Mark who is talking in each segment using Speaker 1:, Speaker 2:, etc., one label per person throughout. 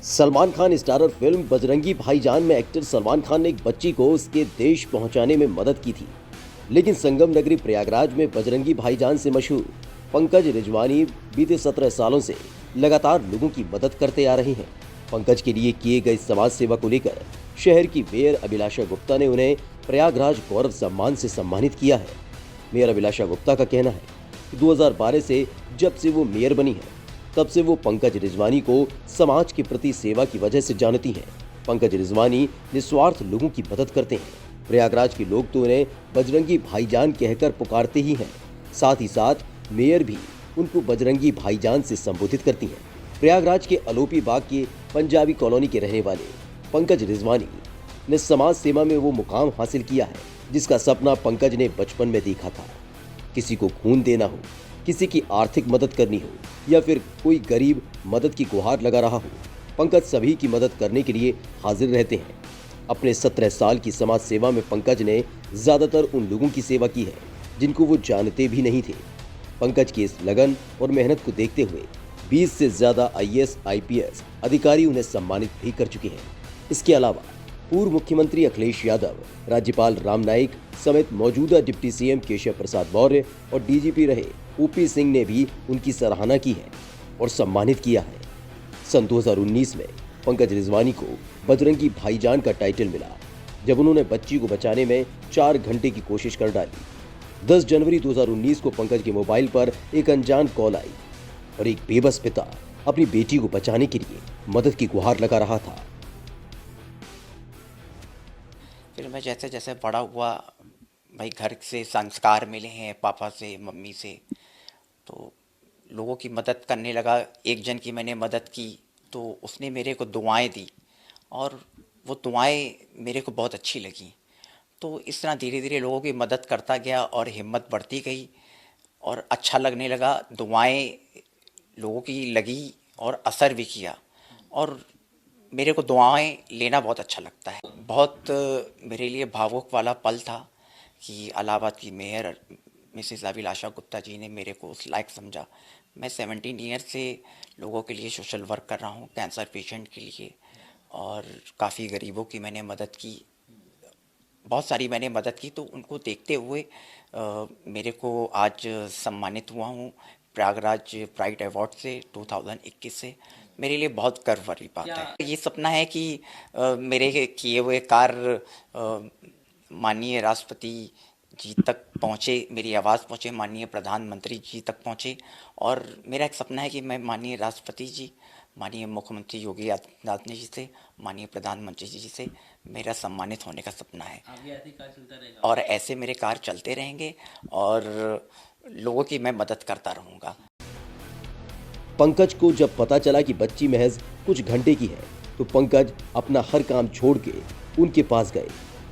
Speaker 1: Salman Khan starrer film Bajrangi भाईजान में actor Salman Khan ने एक बच्ची को उसके देश पहुंचाने में मदद की थी। लेकिन संगम नगरी प्रयागराज में बजरंगी भाईजान से मशहूर पंकज रिजवानी बीते 17 सालों से लगातार लोगों की मदद करते आ रहे हैं। पंकज के लिए किए गए समाज सेवा को लेकर शहर की मेयर अभिलाषा गुप्ता ने उन्हें प्रयागराज गौरव सम्मान से सम्मानित किया है। मेयर अभिलाषा गुप्ता का कहना है कि 2012 से जब से वो मेयर बनी है तब से वो पंकज रिजवानी को समाज के प्रति सेवा की वजह से जानती हैं। पंकज रिजवानी निस्वार्थ लोगों की मदद करते हैं। प्रयागराज के लोग तो उन्हें बजरंगी भाईजान कहकर पुकारते ही हैं। साथ ही साथ मेयर भी उनको बजरंगी भाईजान से संबोधित करती हैं। प्रयागराज के अलोपी बाग के पंजाबी कॉलोनी के रहने वाले पंकज रिजवानी ने समाज सेवा में वो मुकाम हासिल किया है जिसका सपना पंकज ने बचपन में देखा था। किसी को खून देना हो, किसी की आर्थिक मदद करनी हो या फिर कोई गरीब मदद की गुहार लगा रहा हो, पंकज सभी की मदद करने के लिए हाजिर रहते हैं। अपने 17 साल की समाज सेवा में पंकज ने ज़्यादातर उन लोगों की सेवा की है जिनको वो जानते भी नहीं थे। पंकज की इस लगन और मेहनत को देखते हुए 20 से ज़्यादा IAS IPS अधिकारी उन्हें सम्मानित भी कर चुके हैं। इसके अलावा पूर्व मुख्यमंत्री अखिलेश यादव, राज्यपाल राम नाईक समेत मौजूदा डिप्टी CM केशव प्रसाद मौर्य और DGP रहे OP सिंह ने भी उनकी सराहना की है और सम्मानित किया है। सन 2019 में पंकज रिजवानी को बजरंगी भाईजान का टाइटल मिला जब उन्होंने बच्ची को बचाने में 4 घंटे की कोशिश कर डाली। 10 जनवरी 2019 को पंकज के मोबाइल पर एक अनजान कॉल आई और एक बेबस पिता अपनी बेटी को बचाने के लिए मदद की गुहार लगा रहा था।
Speaker 2: फिर मैं जैसे जैसे बड़ा हुआ, भाई घर से संस्कार मिले हैं, पापा से, मम्मी से, तो लोगों की मदद करने लगा। एक जन की मैंने मदद की तो उसने मेरे को दुआएं दी और वो दुआएं मेरे को बहुत अच्छी लगी। तो इस तरह धीरे धीरे लोगों की मदद करता गया और हिम्मत बढ़ती गई और अच्छा लगने लगा। दुआएं लोगों की लगी और असर भी किया और मेरे को दुआएं लेना बहुत अच्छा लगता है। बहुत मेरे लिए भावुक वाला पल था कि इलाहाबाद की मेयर मिसेस अभिलाषा गुप्ता जी ने मेरे को उस लायक समझा। मैं 17 ईयर से लोगों के लिए सोशल वर्क कर रहा हूँ, कैंसर पेशेंट के लिए, और काफ़ी गरीबों की मैंने मदद की, बहुत सारी मैंने मदद की। तो उनको देखते हुए मेरे को आज सम्मानित हुआ हूँ प्रयागराज प्राइड अवार्ड से 2021 से। मेरे लिए बहुत गर्व वाली बात है। ये सपना है कि मेरे किए हुए कार्य माननीय राष्ट्रपति जी तक पहुँचे, मेरी आवाज़ पहुँचे, माननीय प्रधानमंत्री जी तक पहुँचे। और मेरा एक सपना है कि मैं माननीय राष्ट्रपति जी, माननीय मुख्यमंत्री योगी आदित्यनाथ जी से, माननीय प्रधानमंत्री जी से मेरा सम्मानित होने का सपना है। और ऐसे मेरे कार्य चलते रहेंगे और लोगों की मैं मदद करता रहूँगा।
Speaker 1: पंकज को जब पता चला कि बच्ची महज कुछ घंटे की है तो पंकज अपना हर काम छोड़ के उनके पास गए।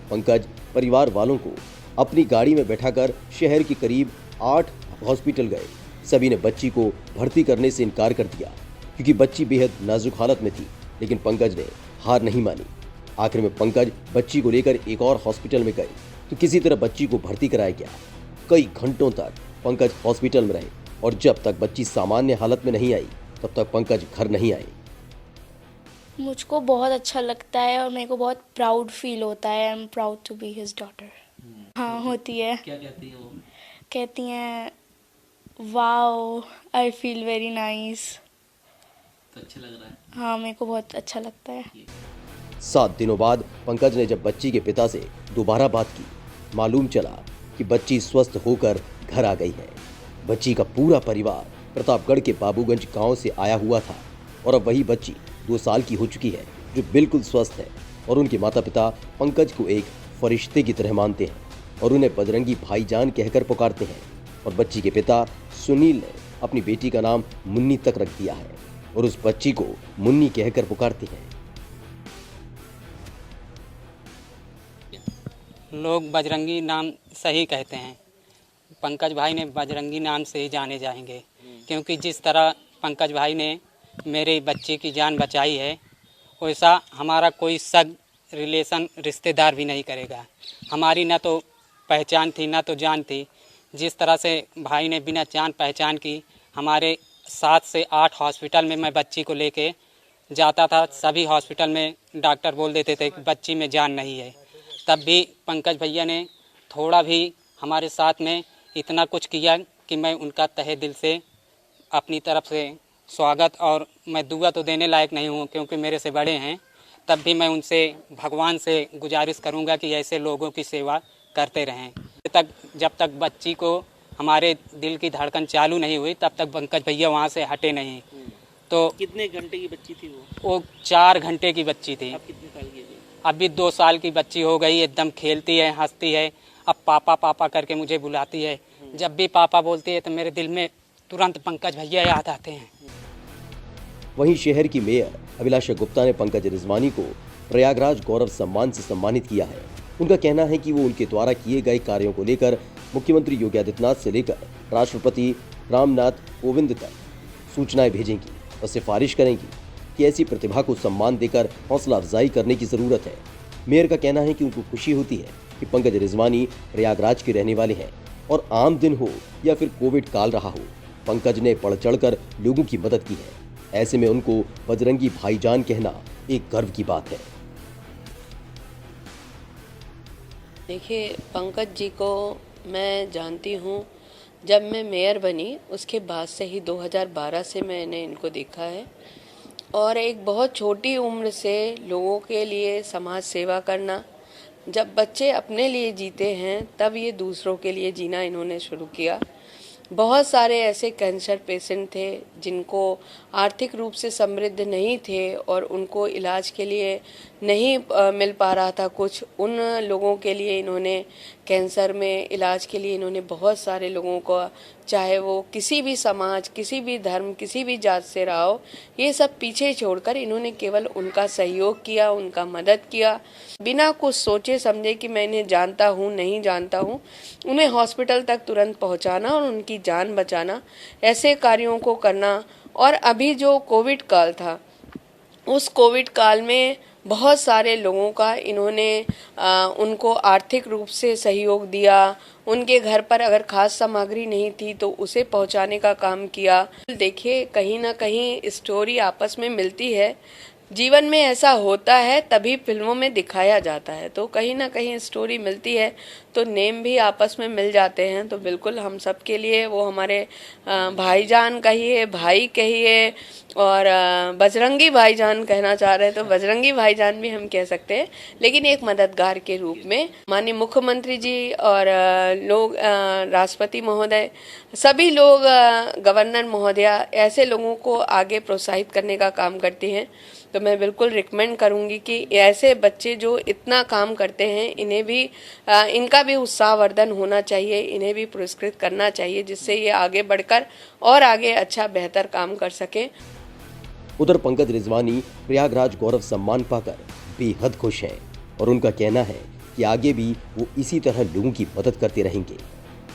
Speaker 1: पंकज परिवार वालों को अपनी गाड़ी में बैठाकर शहर के करीब 8 हॉस्पिटल गए। सभी ने बच्ची को भर्ती करने से इनकार कर दिया क्योंकि बच्ची बेहद नाजुक हालत में थी, लेकिन पंकज ने हार नहीं मानी। आखिर में पंकज बच्ची को लेकर एक और हॉस्पिटल में गए तो किसी तरह बच्ची को भर्ती कराया गया। कई घंटों तक पंकज हॉस्पिटल में रहे और जब तक बच्ची सामान्य हालत में नहीं आई तब तक पंकज घर नहीं आए।
Speaker 3: मुझको बहुत अच्छा लगता है और मेरे को बहुत प्राउड फील होता है। I am proud to be his daughter. हाँ, होती है।
Speaker 4: क्या कहती हैं वो?
Speaker 3: कहती हैं wow, I feel very nice.
Speaker 4: तो अच्छा लग रहा है।
Speaker 3: हाँ, मेरे को बहुत अच्छा लगता है।
Speaker 1: 7 दिनों बाद पंकज ने जब बच्ची के पिता से दोबारा बात की, मालूम चला कि बच्ची स्वस्थ होकर घर आ गई है। बच्ची का पूरा परिवार प्रतापगढ़ के बाबूगंज गांव से आया हुआ था और अब वही बच्ची 2 साल की हो चुकी है जो बिल्कुल स्वस्थ है और उनके माता पिता पंकज को एक फरिश्ते की तरह मानते हैं और उन्हें बजरंगी भाईजान कहकर पुकारते हैं। और बच्ची के पिता सुनील ने अपनी बेटी का नाम मुन्नी तक रख दिया है और उस बच्ची को मुन्नी कहकर पुकारते हैं।
Speaker 5: लोग बजरंगी नाम सही कहते हैं। पंकज भाई ने बजरंगी नाम से ही जाने जाएंगे क्योंकि जिस तरह पंकज भाई ने मेरे बच्चे की जान बचाई है वैसा हमारा कोई सग रिलेशन रिश्तेदार भी नहीं करेगा। हमारी ना तो पहचान थी ना तो जान थी। जिस तरह से भाई ने बिना जान पहचान की हमारे 7 से 8 हॉस्पिटल में मैं बच्ची को लेके जाता था, सभी हॉस्पिटल में डॉक्टर बोल देते थे कि बच्ची में जान नहीं है। तब भी पंकज भैया ने थोड़ा भी हमारे साथ में इतना कुछ किया कि मैं उनका तहे दिल से अपनी तरफ से स्वागत, और मैं दुआ तो देने लायक नहीं हूँ क्योंकि मेरे से बड़े हैं, तब भी मैं उनसे भगवान से गुजारिश करूँगा कि ऐसे लोगों की सेवा करते रहें। जब तक बच्ची को हमारे दिल की धड़कन चालू नहीं हुई तब तक पंकज भैया वहाँ से हटे नहीं। तो
Speaker 4: कितने घंटे की बच्ची थी
Speaker 5: वो 4 घंटे की बच्ची थी।
Speaker 4: अब कितने साल की थी?
Speaker 5: अभी 2 साल की बच्ची हो गई, एकदम खेलती है, हंसती है, अब पापा पापा करके मुझे बुलाती है। जब भी पापा बोलती है तो मेरे दिल में तुरंत पंकज भैया याद आते हैं।
Speaker 1: वहीं शहर की मेयर अभिलाषा गुप्ता ने पंकज रिजवानी को प्रयागराज गौरव सम्मान से सम्मानित किया है। उनका कहना है कि वो उनके द्वारा किए गए कार्यों को लेकर मुख्यमंत्री योगी आदित्यनाथ से लेकर राष्ट्रपति रामनाथ कोविंद तक सूचनाएं भेजेंगी और सिफारिश करेंगी कि ऐसी प्रतिभा को सम्मान देकर हौसला अफजाई करने की जरूरत है। मेयर का कहना है कि उनको खुशी होती है कि पंकज रिजवानी प्रयागराज के रहने वाले हैं और आम दिन हो या फिर कोविड काल रहा हो, पंकज ने बढ़ चढ़कर लोगों की मदद की है। ऐसे में उनको बजरंगी भाईजान कहना एक गर्व की बात है।
Speaker 6: देखिए, पंकज जी को मैं जानती हूँ, जब मैं मेयर बनी उसके बाद से ही 2012 से मैंने इनको देखा है, और एक बहुत छोटी उम्र से लोगों के लिए समाज सेवा करना। जब बच्चे अपने लिए जीते हैं तब ये दूसरों के लिए जीना इन्होंने शुरू किया। बहुत सारे ऐसे कैंसर पेशेंट थे जिनको आर्थिक रूप से समृद्ध नहीं थे और उनको इलाज के लिए नहीं मिल पा रहा था कुछ, उन लोगों के लिए इन्होंने कैंसर में इलाज के लिए इन्होंने बहुत सारे लोगों को, चाहे वो किसी भी समाज, किसी भी धर्म, किसी भी जात से रहा हो, ये सब पीछे छोड़कर इन्होंने केवल उनका सहयोग किया, उनका मदद किया, बिना कुछ सोचे समझे कि मैं इन्हें जानता हूँ नहीं जानता हूँ, उन्हें हॉस्पिटल तक तुरंत पहुँचाना और उनकी जान बचाना, ऐसे कार्यों को करना। और अभी जो कोविड काल था, उस कोविड काल में बहुत सारे लोगों का इन्होंने उनको आर्थिक रूप से सहयोग दिया। उनके घर पर अगर खास सामग्री नहीं थी तो उसे पहुंचाने का काम किया। देखिए, कहीं ना कहीं स्टोरी आपस में मिलती है, जीवन में ऐसा होता है तभी फिल्मों में दिखाया जाता है, तो कहीं ना कहीं स्टोरी मिलती है तो नेम भी आपस में मिल जाते हैं। तो बिल्कुल हम सब के लिए वो हमारे भाईजान कहिए, भाई कहिए, और बजरंगी भाईजान कहना चाह रहे हैं तो बजरंगी भाईजान भी हम कह सकते हैं, लेकिन एक मददगार के रूप में। माननीय मुख्यमंत्री जी और लोग, राष्ट्रपति महोदय, सभी लोग, गवर्नर महोदया, ऐसे लोगों को आगे प्रोत्साहित करने का काम करती हैं। तो मैं बिल्कुल रिकमेंड करूंगी कि ऐसे बच्चे जो इतना काम करते हैं, इन्हें भी इनका भी उत्साहवर्धन होना चाहिए, इन्हें भी पुरस्कृत करना चाहिए, जिससे ये आगे बढ़कर और आगे अच्छा बेहतर काम कर सकें।
Speaker 1: उधर पंकज रिजवानी प्रयागराज गौरव सम्मान पाकर बेहद खुश हैं और उनका कहना है कि आगे भी वो इसी तरह लोगों की मदद करते रहेंगे।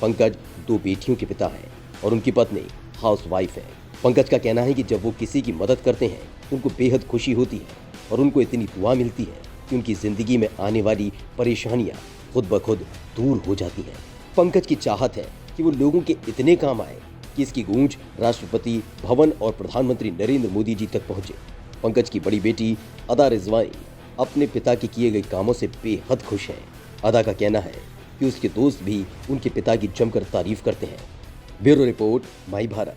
Speaker 1: पंकज 2 बेटियों के पिता हैं और उनकी पत्नी हाउसवाइफ है। पंकज का कहना है कि जब वो किसी की मदद करते हैं तो उनको बेहद खुशी होती है और उनको इतनी दुआ मिलती है कि उनकी जिंदगी में आने वाली परेशानियां खुद ब खुद दूर हो जाती हैं। पंकज की चाहत है कि वो लोगों के इतने काम आए कि इसकी गूंज राष्ट्रपति भवन और प्रधानमंत्री नरेंद्र मोदी जी तक पहुंचे। पंकज की बड़ी बेटी अदा रिजवानी अपने पिता के किए गए कामों से बेहद खुश है। अदा का कहना है कि उसके दोस्त भी उनके पिता की जमकर तारीफ करते हैं। ब्यूरो रिपोर्ट, माई भारत।